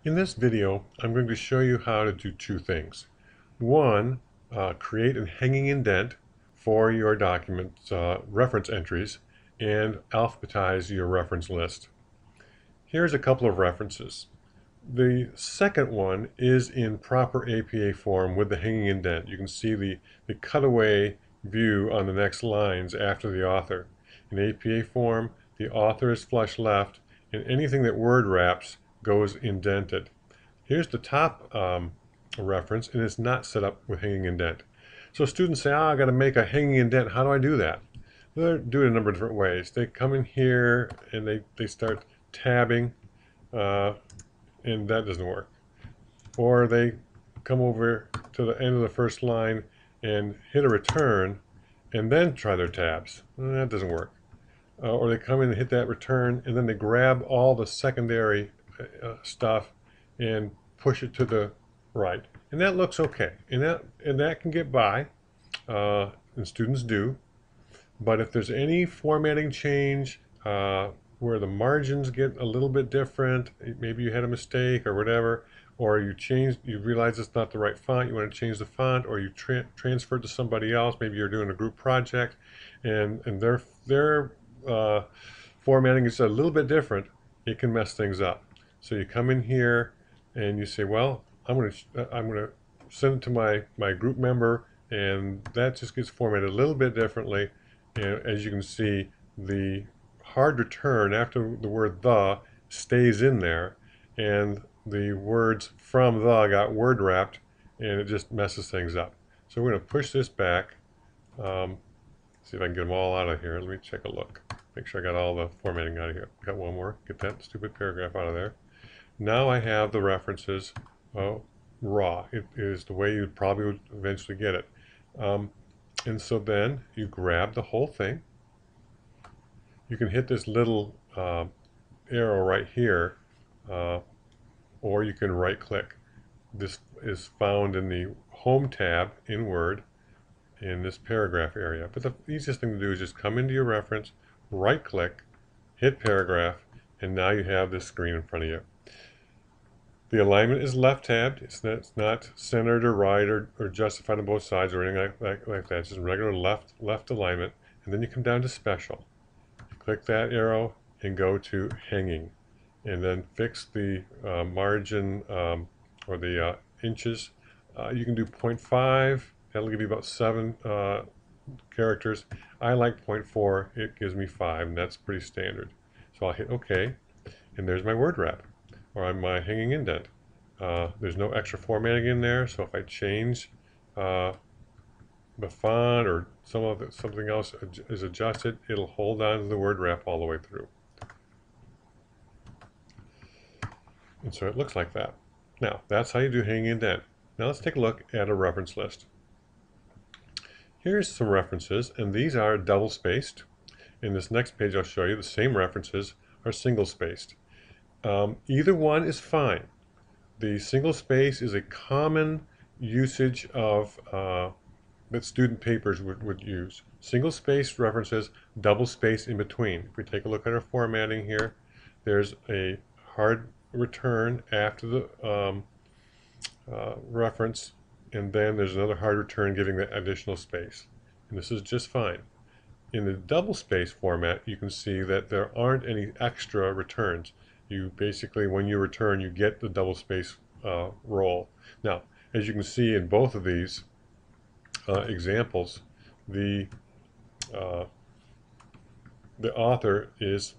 In this video, I'm going to show you how to do two things. One, create a hanging indent for your document reference entries and alphabetize your reference list. Here's a couple of references. The second one is in proper APA form with the hanging indent. You can see the cutaway view on the next lines after the author. In APA form, the author is flush left, and anything that word wraps goes indented. Here's the top reference, and it's not set up with hanging indent. So students say, I got to make a hanging indent. How do I do that? They do it a number of different ways. They come in here and they start tabbing, and that doesn't work. Or they come over to the end of the first line and hit a return and then try their tabs. That doesn't work. Or they come in and hit that return and then they grab all the secondary stuff and push it to the right. And that looks okay. And that can get by, and students do. But if there's any formatting change where the margins get a little bit different, maybe you had a mistake or whatever, or you realize it's not the right font, you want to change the font, or you transfer it to somebody else, maybe you're doing a group project, and their formatting is a little bit different, it can mess things up. So you come in here and you say, well, I'm going to send it to my group member, and that just gets formatted a little bit differently. And as you can see, the hard return after the word the stays in there, and the words from the got word wrapped, and it just messes things up. So we're going to push this back. See if I can get them all out of here. Let me check a look. Make sure I got all the formatting out of here. Got one more. Get that stupid paragraph out of there. Now I have the references raw. It is the way you probably would eventually get it. And so then you grab the whole thing. You can hit this little arrow right here, or you can right click. This is found in the Home tab in Word in this paragraph area. But the easiest thing to do is just come into your reference, right click, hit paragraph, and now you have this screen in front of you. The alignment is left tabbed. It's not centered or right or justified on both sides or anything like that. It's just regular left alignment. And then you come down to special. Click that arrow and go to hanging. And then fix the margin or the inches. You can do 0.5. That'll give you about 7 characters. I like 0.4. It gives me 5, and that's pretty standard. So I'll hit OK. And there's my word wrap, or my hanging indent. There's no extra formatting in there, so if I change the font or something else is adjusted, it'll hold on to the word wrap all the way through. And so it looks like that. Now, that's how you do hanging indent. Now let's take a look at a reference list. Here's some references, and these are double-spaced. In this next page I'll show you the same references are single-spaced. Either one is fine. The single space is a common usage of that student papers would use. Single space references, double space in between. If we take a look at our formatting here, there's a hard return after the reference, and then there's another hard return giving the additional space. And this is just fine. In the double space format, you can see that there aren't any extra returns. You basically, when you return, you get the double space roll. Now, as you can see in both of these examples, the author is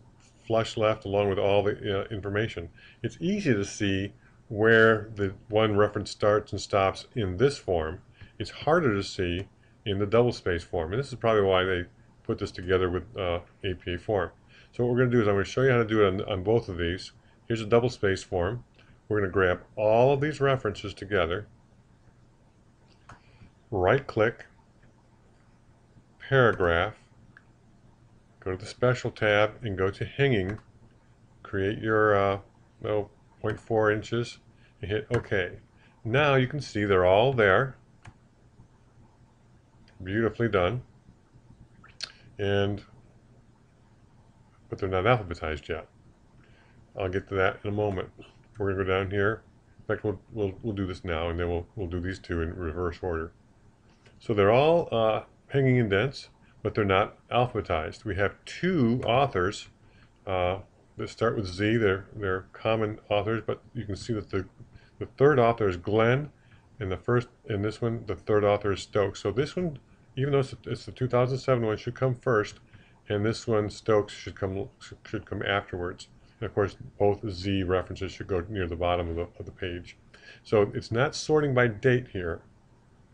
flush left along with all the information. It's easy to see where the one reference starts and stops in this form. It's harder to see in the double space form, and this is probably why they put this together with APA form. So what we're going to do is I'm going to show you how to do it on both of these. Here's a double space form. We're going to grab all of these references together, right click, paragraph, go to the special tab and go to hanging, create your 0.4 inches and hit OK. Now you can see they're all there, beautifully done, but they're not alphabetized yet. I'll get to that in a moment. We're going to go down here. In fact, we'll do this now, and then we'll do these two in reverse order. So they're all hanging indents, but they're not alphabetized. We have two authors that start with Z. They're common authors, but you can see that the third author is Glenn, and in this one the third author is Stokes. So this one, even though it's the 2007 one, should come first, and this one Stokes should come afterwards. And of course, both Z references should go near the bottom of the page. So it's not sorting by date here,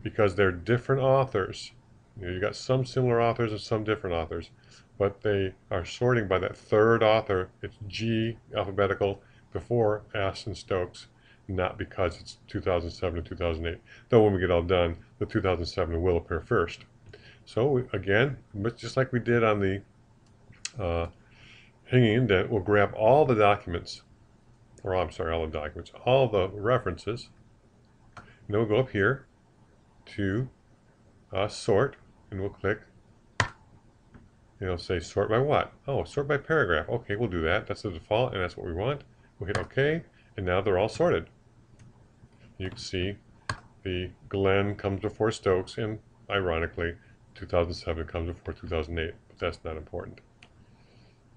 because they're different authors. You got some similar authors and some different authors, but they are sorting by that third author. It's G alphabetical before S and Stokes, not because it's 2007 and 2008. Though when we get all done, the 2007 will appear first. So again, just like we did on the hanging indent, we'll grab all the documents, or I'm sorry, all the documents, all the references, and then we'll go up here to sort, and we'll click. It'll say sort by what? Oh, sort by paragraph. Okay, we'll do that. That's the default, and that's what we want. We'll hit OK, and now they're all sorted. You can see the Glenn comes before Stokes, and ironically, 2007 comes before 2008, but that's not important.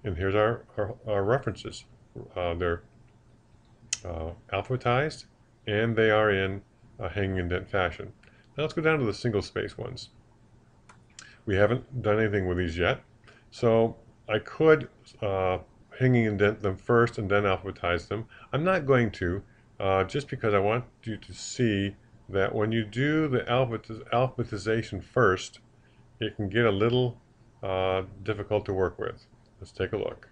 And here's our references. They're alphabetized, and they are in a hanging indent fashion. Now let's go down to the single space ones. We haven't done anything with these yet, so I could hanging indent them first and then alphabetize them. I'm not going to, just because I want you to see that when you do the alphabetization first, it can get a little difficult to work with. Let's take a look.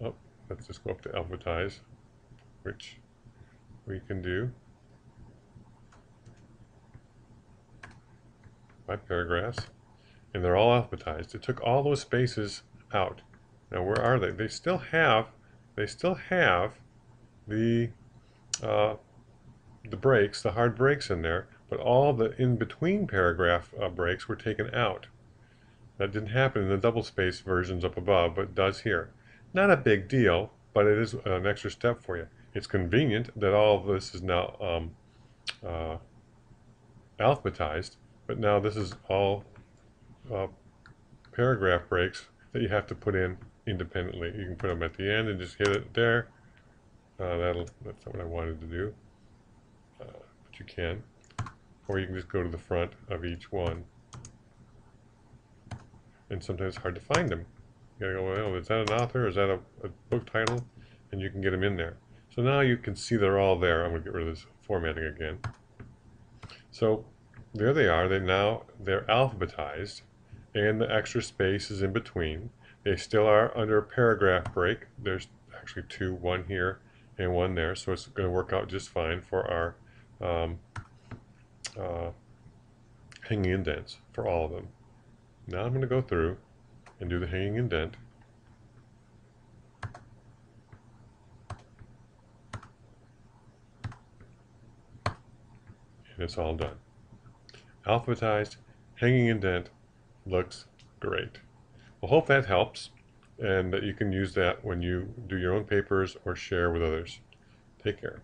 Oh, let's just go up to alphabetize, which we can do by paragraphs, and they're all alphabetized. It took all those spaces out. Now where are they? They still have the breaks, the hard breaks in there, but all the in between paragraph breaks were taken out. That didn't happen in the double space versions up above, but it does here. Not a big deal, but it is an extra step for you. It's convenient that all of this is now alphabetized, but now this is all paragraph breaks that you have to put in independently. You can put them at the end and just hit it there. That's not what I wanted to do, but you can. Or you can just go to the front of each one. And sometimes it's hard to find them. You gotta go, well, is that an author? Is that a book title? And you can get them in there. So now you can see they're all there. I'm gonna get rid of this formatting again. So there they are. They're alphabetized, and the extra space is in between. They still are under a paragraph break. There's actually two, one here and one there, so it's going to work out just fine for our hanging indents for all of them. Now I'm going to go through and do the hanging indent. And it's all done. Alphabetized, hanging indent looks great. Well, hope that helps, and that you can use that when you do your own papers or share with others. Take care.